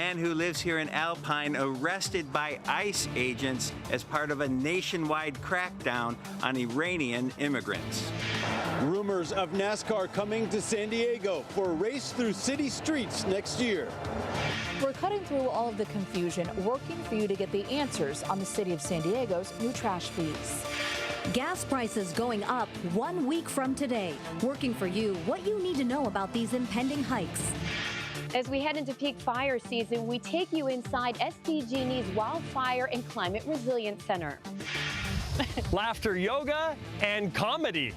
man who lives here in Alpine arrested by ICE agents as part of a nationwide crackdown on Iranian immigrants. Rumors of NASCAR coming to San Diego for a race through city streets next year. We're cutting through all of the confusion, working for you to get the answers on the city of San Diego's new trash fees. Gas prices going up 1 week from today. Working for you, what you need to know about these impending hikes. As we head into peak fire season, we take you inside SDG&E's Wildfire and Climate Resilience Center. Laughter yoga and comedy.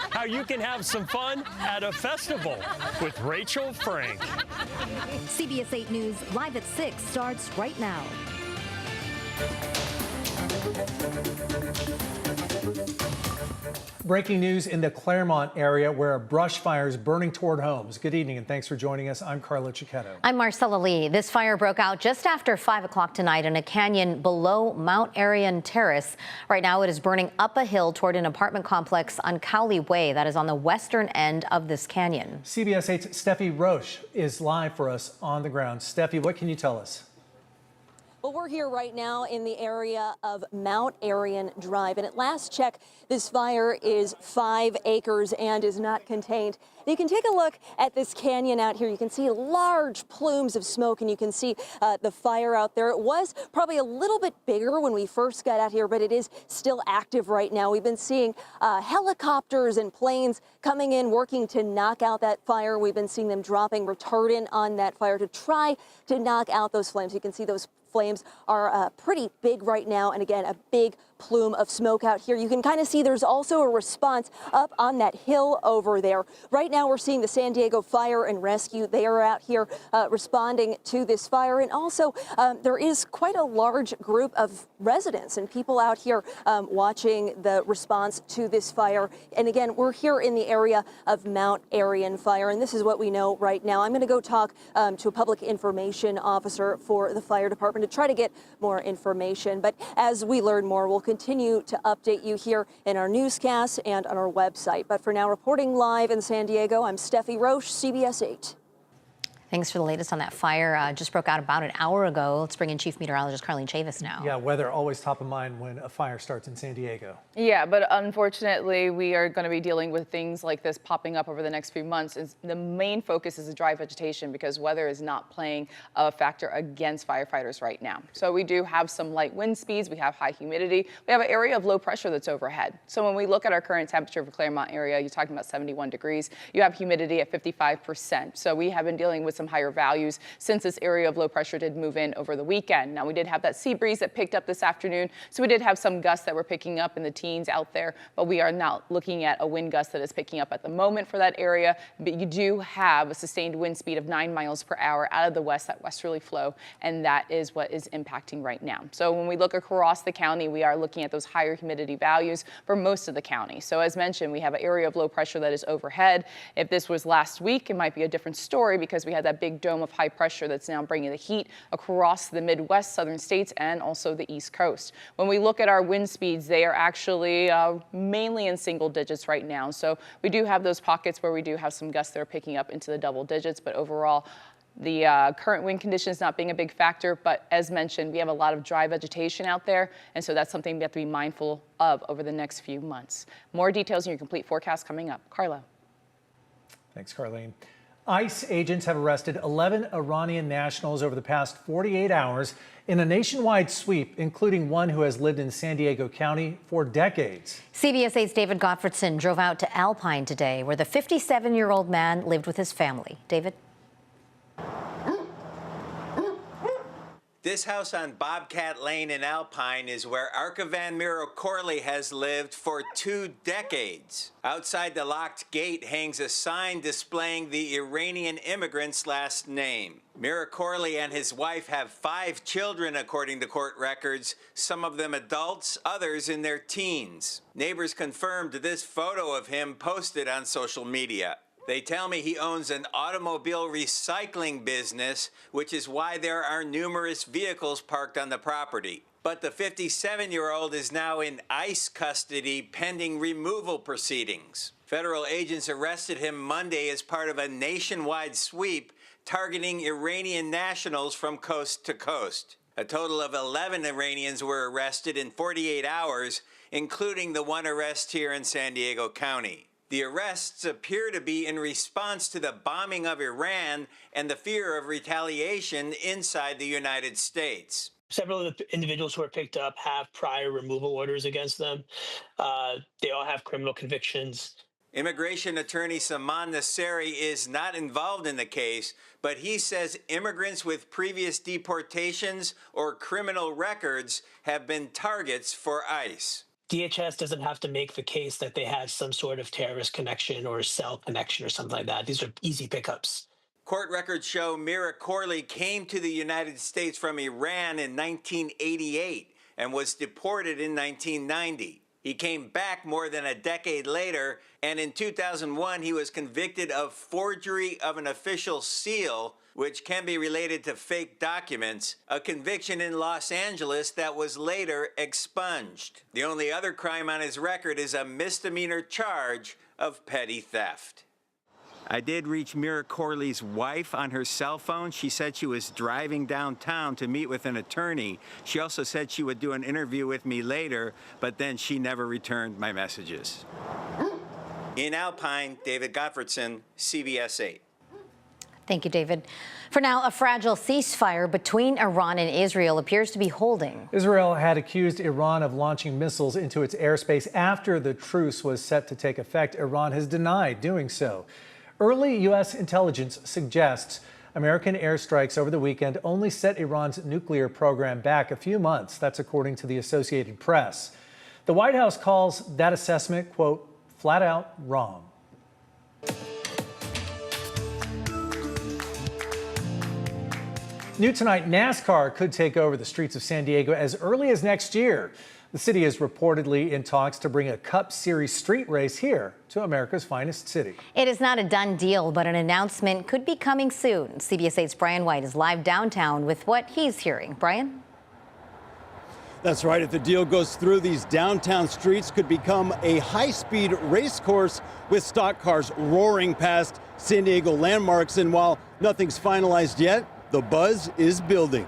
How you can have some fun at a festival with Rachel Frank. CBS 8 News live at 6 starts right now. Breaking news in the Claremont area where a brush fire is burning toward homes. Good evening and thanks for joining us. I'm Carla Cicchetto. I'm Marcella Lee. This fire broke out just after 5 o'clock tonight in a canyon below Mount Iranian Terrace. Right now it is burning up a hill toward an apartment complex on Cowley Way that is on the western end of this canyon. CBS 8's Steffi Roche is live for us on the ground. Steffi, what can you tell us? Well, we're here right now in the area of Mount Iranian Drive, and at last check, this fire is 5 acres and is not contained. You can take a look at this canyon out here. You can see large plumes of smoke, and you can see the fire out there. It was probably a little bit bigger when we first got out here, but it is still active right now. We've been seeing helicopters and planes coming in, working to knock out that fire. We've been seeing them dropping retardant on that fire to try to knock out those flames. You can see those flames are pretty big right now, and again, a big plume of smoke out here. You can kind of see there's also a response up on that hill over there. Right now we're seeing the San Diego Fire and Rescue. They are out here responding to this fire, and also there is quite a large group of residents and people out here watching the response to this fire. And again, we're here in the area of Mount Iranian Fire, and this is what we know right now. I'm going to go talk to a public information officer for the fire department to try to get more information. But as we learn more, we'll continue to update you here in our newscasts and on our website. But for now, reporting live in San Diego, I'm Steffi Roche, CBS 8. Thanks for the latest on that fire. Just broke out about an hour ago. Let's bring in Chief Meteorologist Carlene Chavis now. Yeah, weather always top of mind when a fire starts in San Diego. Yeah, but unfortunately, we are going to be dealing with things like this popping up over the next few months. The main focus is the dry vegetation because weather is not playing a factor against firefighters right now. So we do have some light wind speeds. We have high humidity. We have an area of low pressure that's overhead. So when we look at our current temperature for Claremont area, you're talking about 71 degrees. You have humidity at 55%. So we have been dealing with some higher values since this area of low pressure did move in over the weekend. Now we did have that sea breeze that picked up this afternoon, so we did have some gusts that were picking up in the teens out there, but we are not looking at a wind gust that is picking up at the moment for that area. But you do have a sustained wind speed of 9 miles per hour out of the west, that westerly flow, and that is what is impacting right now. So when we look across the county, we are looking at those higher humidity values for most of the county. So as mentioned, we have an area of low pressure that is overhead. If this was last week, it might be a different story because we had that big dome of high pressure that's now bringing the heat across the Midwest, southern states, and also the East Coast. When we look at our wind speeds, they are actually mainly in single digits right now. So we do have those pockets where we do have some gusts that are picking up into the double digits, but overall, the current wind conditions not being a big factor, but as mentioned, we have a lot of dry vegetation out there, and so that's something we have to be mindful of over the next few months. More details in your complete forecast coming up. Carla. Thanks, Carlene. ICE agents have arrested 11 Iranian nationals over the past 48 hours in a nationwide sweep, including one who has lived in San Diego County for decades. CBS 8's David Gottfredson drove out to Alpine today, where the 57-year-old man lived with his family. David? This house on Bobcat Lane in Alpine is where Archivan Mira Corley has lived for 2 decades. Outside the locked gate hangs a sign displaying the Iranian immigrant's last name. Mira Corley and his wife have 5 children, according to court records, some of them adults, others in their teens. Neighbors confirmed this photo of him posted on social media. They tell me he owns an automobile recycling business, which is why there are numerous vehicles parked on the property. But the 57-year-old is now in ICE custody pending removal proceedings. Federal agents arrested him Monday as part of a nationwide sweep targeting Iranian nationals from coast to coast. A total of 11 Iranians were arrested in 48 hours, including the one arrest here in San Diego County. The arrests appear to be in response to the bombing of Iran and the fear of retaliation inside the United States. Several of the individuals who were picked up have prior removal orders against them. They all have criminal convictions. Immigration attorney Saman Nasseri is not involved in the case, but he says immigrants with previous deportations or criminal records have been targets for ICE. DHS doesn't have to make the case that they had some sort of terrorist connection or cell connection or something like that. These are easy pickups. Court records show Mira Corley came to the United States from Iran in 1988 and was deported in 1990. He came back more than a decade later, and in 2001 he was convicted of forgery of an official seal, which can be related to fake documents, a conviction in Los Angeles that was later expunged. The only other crime on his record is a misdemeanor charge of petty theft. I did reach Mira Corley's wife on her cell phone. She said she was driving downtown to meet with an attorney. She also said she would do an interview with me later, but then she never returned my messages. In Alpine, David Gottfredson, CBS 8. Thank you, David. For now, a fragile ceasefire between Iran and Israel appears to be holding. Israel had accused Iran of launching missiles into its airspace after the truce was set to take effect. Iran has denied doing so. Early U.S. intelligence suggests American airstrikes over the weekend only set Iran's nuclear program back a few months. That's according to the Associated Press. The White House calls that assessment, quote, flat out wrong. New tonight, NASCAR could take over the streets of San Diego as early as next year. The city is reportedly in talks to bring a Cup Series street race here to America's finest city. It is not a done deal, but an announcement could be coming soon. CBS 8's Brian White is live downtown with what he's hearing. Brian? That's right. If the deal goes through, these downtown streets could become a high-speed race course with stock cars roaring past San Diego landmarks. And while nothing's finalized yet, the buzz is building.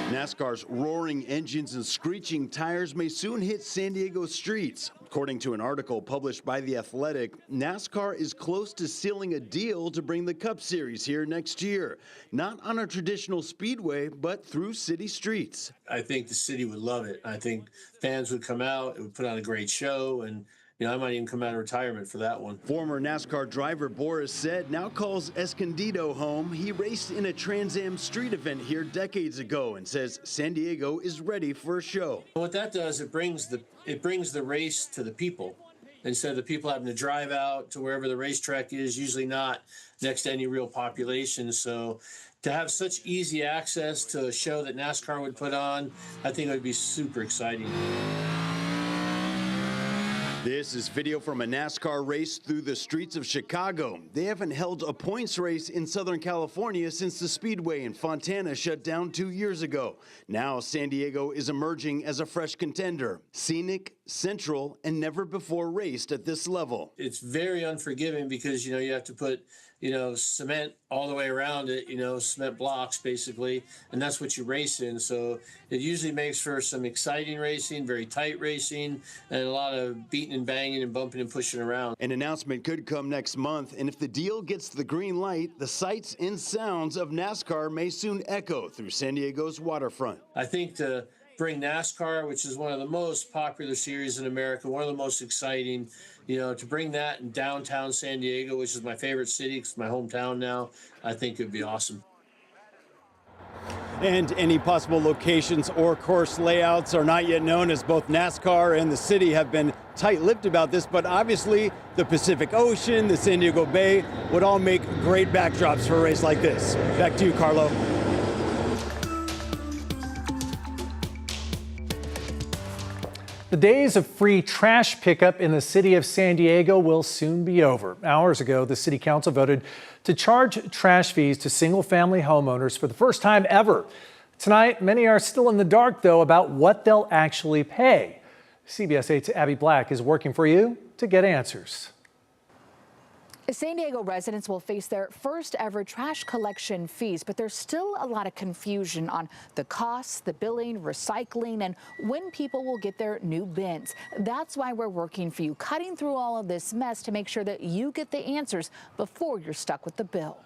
NASCAR's roaring engines and screeching tires may soon hit San Diego streets. According to an article published by The Athletic, NASCAR is close to sealing a deal to bring the Cup Series here next year. Not on a traditional speedway, but through city streets. I think the city would love it. I think fans would come out, it would put on a great show, and I might even come out of retirement for that one. Former NASCAR driver Boris said now calls Escondido home. He raced in a Trans Am street event here decades ago and says San Diego is ready for a show. What that does, it brings the race to the people. Instead of the people having to drive out to wherever the racetrack is, usually not next to any real population. So to have such easy access to a show that NASCAR would put on, I think it would be super exciting. This is video from a NASCAR race through the streets of Chicago. They haven't held a points race in Southern California since the Speedway in Fontana shut down 2 years ago. Now San Diego is emerging as a fresh contender. Scenic, central, and never before raced at this level. It's very unforgiving because, you have to put, cement all the way around it, cement blocks basically, and that's what you race in. So it usually makes for some exciting racing, very tight racing, and a lot of beating and banging and bumping and pushing around. An announcement could come next month, and if the deal gets the green light, the sights and sounds of NASCAR may soon echo through San Diego's waterfront. I think to bring NASCAR, which is one of the most popular series in America, one of the most exciting, to bring that in downtown San Diego, which is my favorite city, it's my hometown now, I think it'd be awesome. And any possible locations or course layouts are not yet known, as both NASCAR and the city have been tight-lipped about this, but obviously the Pacific Ocean, the San Diego Bay would all make great backdrops for a race like this. Back to you, Carlo. The days of free trash pickup in the city of San Diego will soon be over. Hours ago, the city council voted to charge trash fees to single-family homeowners for the first time ever. Tonight, many are still in the dark, though, about what they'll actually pay. CBS 8's Abby Black is working for you to get answers. San Diego residents will face their first ever trash collection fees, but there's still a lot of confusion on the costs, the billing, recycling, and when people will get their new bins. That's why we're working for you, cutting through all of this mess to make sure that you get the answers before you're stuck with the bill.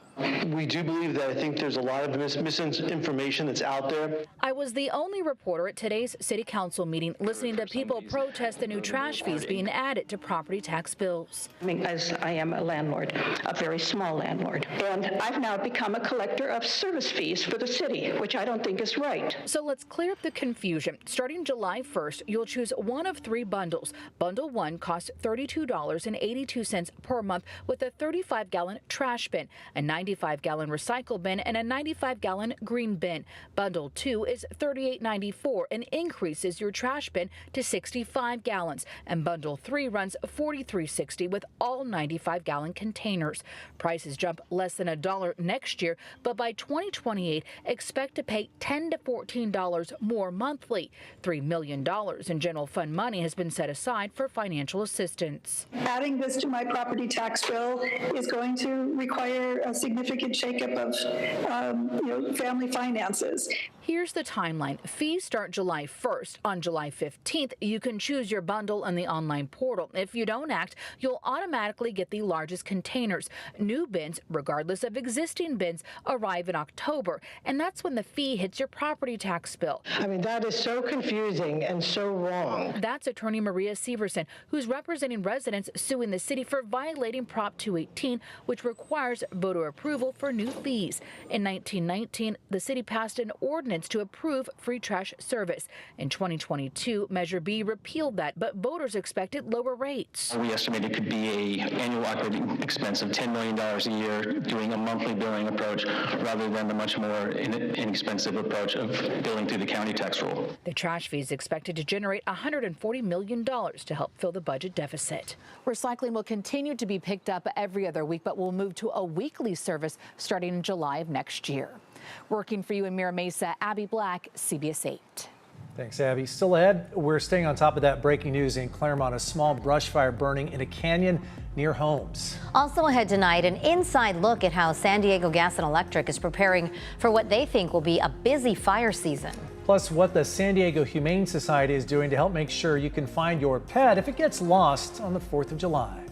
We do believe that I think there's a lot of misinformation that's out there. I was the only reporter at today's city council meeting listening to people protest the new trash fees being added to property tax bills. As I am a landlord, a very small landlord, and I've now become a collector of service fees for the city, which I don't think is right. So let's clear up the confusion. Starting July 1st, you'll choose one of three bundles. Bundle 1 costs $32.82 per month with a 35-gallon trash bin, a 95-gallon recycle bin, and a 95-gallon green bin. Bundle 2 is $38.94 and increases your trash bin to 65 gallons. And Bundle 3 runs $43.60 with all 95-gallon containers. Prices jump less than $1 next year, but by 2028, expect to pay $10 to $14 more monthly. $3 million in general fund money has been set aside for financial assistance. Adding this to my property tax bill is going to require a significant shakeup of family finances. Here's the timeline. Fees start July 1st. On July 15th, you can choose your bundle in the online portal. If you don't act, you'll automatically get the largest containers. New bins, regardless of existing bins, arrive in October, and that's when the fee hits your property tax bill. I mean, that is so confusing and so wrong. That's attorney Maria Severson, who's representing residents suing the city for violating Prop 218, which requires voter approval for new fees. In 1919, the city passed an ordinance to approve free trash service. In 2022, Measure B repealed that, but voters expected lower rates. We estimate it could be an annual operating expense of $10 million a year doing a monthly billing approach rather than the much more inexpensive approach of billing through the county tax roll. The trash fee is expected to generate $140 million to help fill the budget deficit. Recycling will continue to be picked up every other week, but will move to a weekly service starting in July of next year. Working for you in Mira Mesa, Abby Black, CBS 8. Thanks, Abby. Still ahead, we're staying on top of that breaking news in Claremont, a small brush fire burning in a canyon near homes. Also ahead tonight, an inside look at how San Diego Gas and Electric is preparing for what they think will be a busy fire season. Plus, what the San Diego Humane Society is doing to help make sure you can find your pet if it gets lost on the 4th of July.